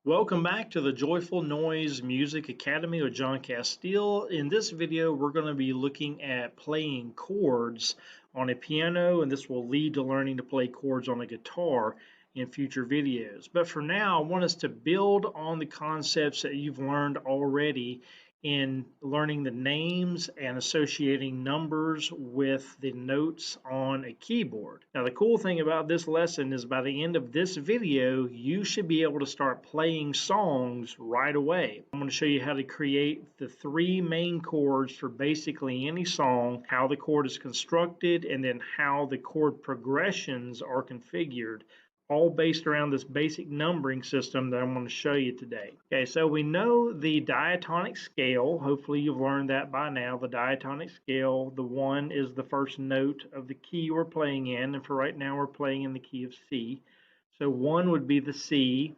Welcome back to the Joyful Noise Music Academy with John Castile. In this video, we're going to be looking at playing chords on a piano, and this will lead to learning to play chords on a guitar in future videos. But for now, I want us to build on the concepts that you've learned already in learning the names and associating numbers with the notes on a keyboard. Now, the cool thing about this lesson is by the end of this video, you should be able to start playing songs right away. I'm going to show you how to create the three main chords for basically any song, how the chord is constructed, and then how the chord progressions are configured, all based around this basic numbering system that I'm going to show you today. Okay, so we know the diatonic scale. Hopefully you've learned that by now. The diatonic scale, the 1 is the first note of the key we're playing in, and for right now we're playing in the key of C. So 1 would be the C,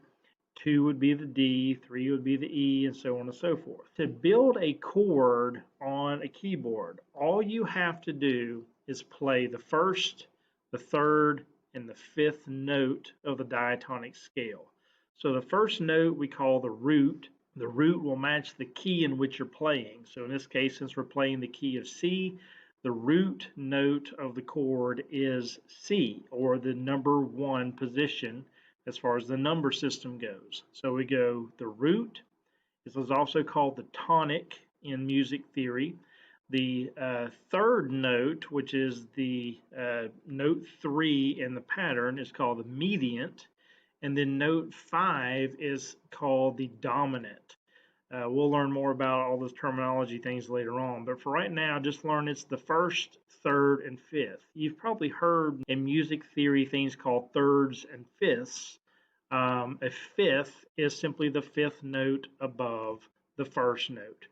2 would be the D, 3 would be the E, and so on and so forth. To build a chord on a keyboard, all you have to do is play the first, the third, and the fifth note of the diatonic scale. So the first note we call the root. The root will match the key in which you're playing. So in this case, since we're playing the key of C, the root note of the chord is C, or the number 1 position as far as the number system goes. So we go the root. This is also called the tonic in music theory. The third note, which is the note 3 in the pattern, is called the mediant, and then note 5 is called the dominant. We'll learn more about all those terminology things later on, but for right now, just learn it's the first, third, and fifth. You've probably heard in music theory things called thirds and fifths. A fifth is simply the fifth note above the first note.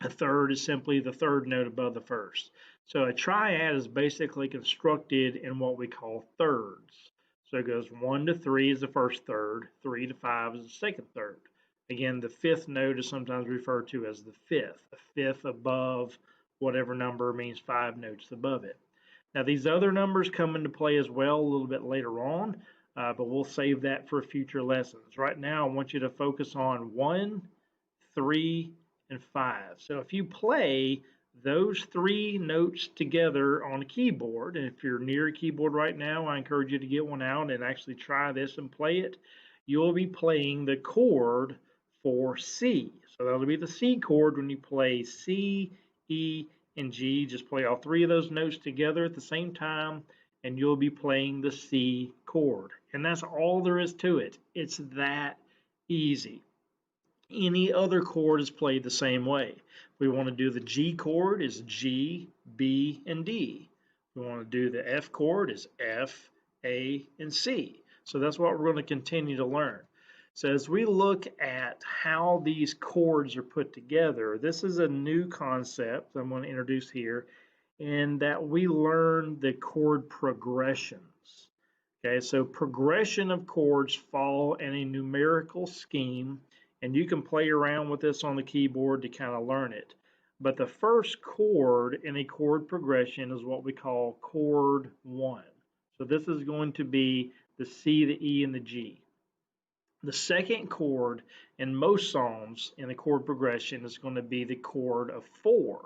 A third is simply the third note above the first. So a triad is basically constructed in what we call thirds. So it goes 1 to 3 is the first third, 3 to 5 is the second third. Again, the fifth note is sometimes referred to as the fifth. A fifth above whatever number means 5 notes above it. Now these other numbers come into play as well a little bit later on, but we'll save that for future lessons. Right now, I want you to focus on 1, 3, and 5. So if you play those 3 notes together on a keyboard, and if you're near a keyboard right now, I encourage you to get one out and actually try this and play it. You'll be playing the chord for C. So that'll be the C chord when you play C, E, and G. Just play all 3 of those notes together at the same time, and you'll be playing the C chord. And that's all there is to it. It's that easy. Any other chord is played the same way. If we want to do the G chord, is G, B, and D. If we want to do the F chord, is F, A, and C. So that's what we're going to continue to learn. So as we look at how these chords are put together, this is a new concept I'm going to introduce here, in that we learn the chord progressions. Okay, so progression of chords fall in a numerical scheme, and you can play around with this on the keyboard to kind of learn it. But the first chord in a chord progression is what we call chord 1. So this is going to be the C, the E, and the G. The second chord in most songs in a chord progression is going to be the chord of 4,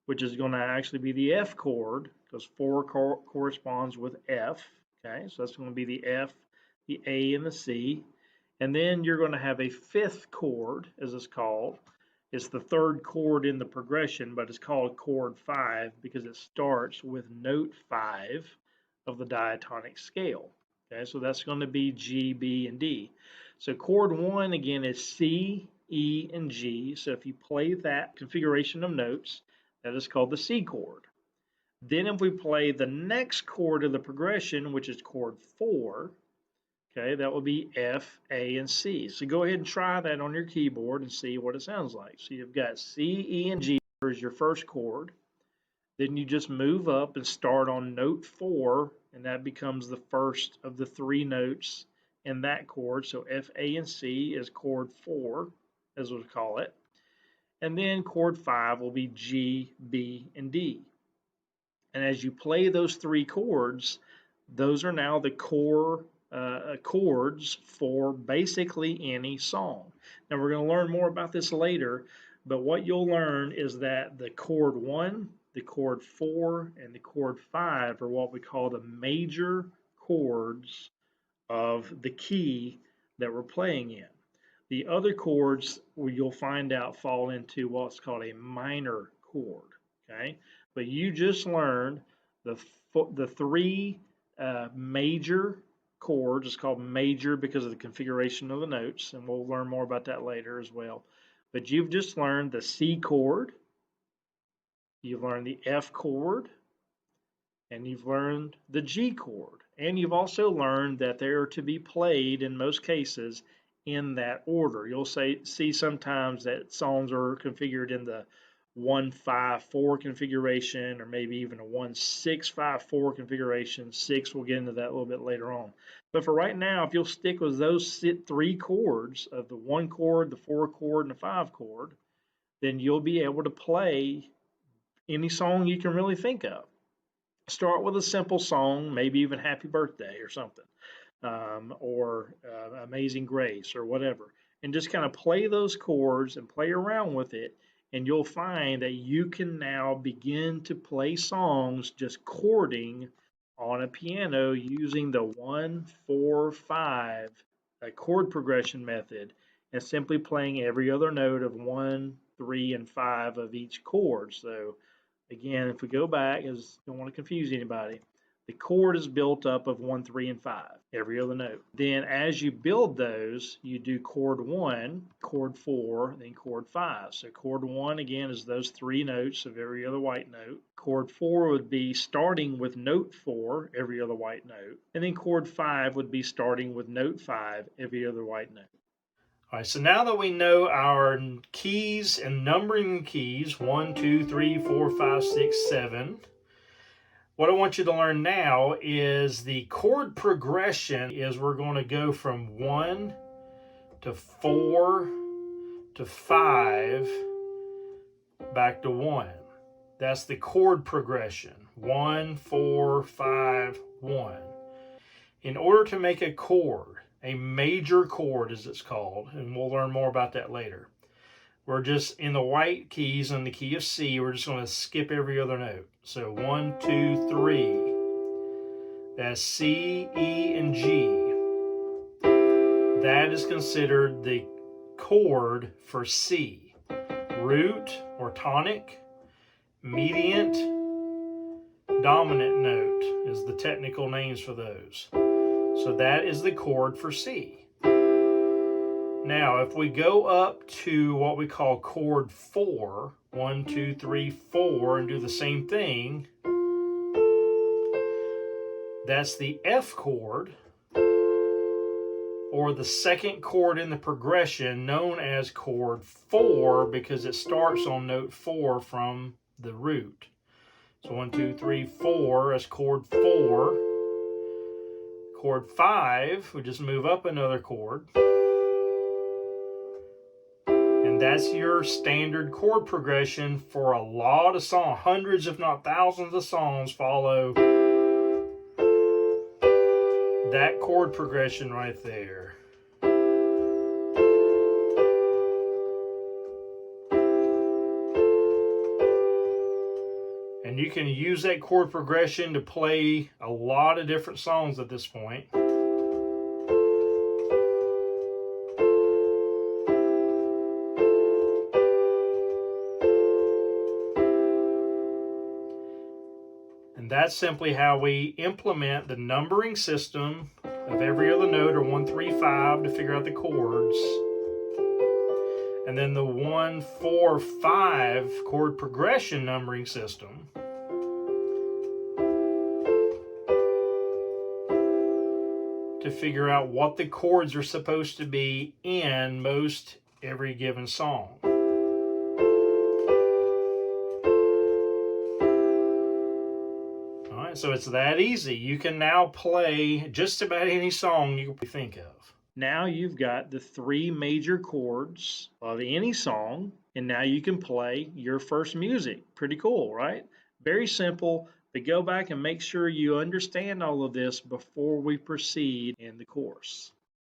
which is going to actually be the F chord, because 4 corresponds with F. Okay, so that's going to be the F, the A, and the C. And then you're going to have a 5th chord, as it's called. It's the 3rd chord in the progression, but it's called chord 5 because it starts with note 5 of the diatonic scale. Okay, so that's going to be G, B, and D. So chord 1 again is C, E, and G. So if you play that configuration of notes, that is called the C chord. Then if we play the next chord of the progression, which is chord 4, okay, that will be F, A, and C. So go ahead and try that on your keyboard and see what it sounds like. So you've got C, E, and G as your first chord. Then you just move up and start on note 4, and that becomes the first of the 3 notes in that chord. So F, A, and C is chord 4, as we'll call it. And then chord 5 will be G, B, and D. And as you play those 3 chords, those are now the core chords for basically any song. Now we're going to learn more about this later, but what you'll learn is that the chord 1, the chord 4, and the chord 5 are what we call the major chords of the key that we're playing in. The other chords you'll find out fall into what's called a minor chord. Okay, but you just learned the three major chords. It's called major because of the configuration of the notes, and we'll learn more about that later as well. But you've just learned the C chord, you've learned the F chord, and you've learned the G chord. And you've also learned that they are to be played in most cases in that order. You'll see sometimes that songs are configured in the 1-5-4 configuration, or maybe even a 1-6-5-4 configuration. 6, we'll get into that a little bit later on. But for right now, if you'll stick with those three chords of the 1 chord, the 4 chord, and the 5 chord, then you'll be able to play any song you can really think of. Start with a simple song, maybe even Happy Birthday or something, or Amazing Grace or whatever, and just kind of play those chords and play around with it, and you'll find that you can now begin to play songs just chording on a piano using the 1-4-5 chord progression method, and simply playing every other note of 1, 3, and 5 of each chord. So again, if we go back, because don't want to confuse anybody, the chord is built up of 1, 3, and 5, every other note. Then as you build those, you do chord 1, chord 4, then chord 5. So chord 1, again, is those 3 notes of every other white note. Chord 4 would be starting with note 4, every other white note. And then chord 5 would be starting with note 5, every other white note. All right, so now that we know our keys and numbering keys, 1, 2, 3, 4, 5, 6, 7, what I want you to learn now is the chord progression is we're going to go from 1 to 4 to 5 back to 1. That's the chord progression, 1, 4, 5, 1. In order to make a chord, a major chord as it's called, and we'll learn more about that later. We're just in the white keys on the key of C, we're just going to skip every other note. So 1, 2, 3. That's C, E, and G. That is considered the chord for C. Root or tonic, mediant, dominant note is the technical names for those. So that is the chord for C. Now, if we go up to what we call chord 4, 1, 2, 3, 4, and do the same thing, that's the F chord, or the second chord in the progression, known as chord 4, because it starts on note 4 from the root. So 1, 2, 3, 4 is chord 4. Chord 5, we just move up another chord. And that's your standard chord progression for a lot of songs. Hundreds, if not thousands of songs follow that chord progression right there. And you can use that chord progression to play a lot of different songs at this point. And that's simply how we implement the numbering system of every other note, or 1, 3, 5, to figure out the chords. And then the 1, 4, 5 chord progression numbering system to figure out what the chords are supposed to be in most every given song. All right, so it's that easy. You can now play just about any song you can think of. Now you've got the 3 major chords of any song, and now you can play your first music. Pretty cool, right? Very simple, But go back and make sure you understand all of this before we proceed in the course.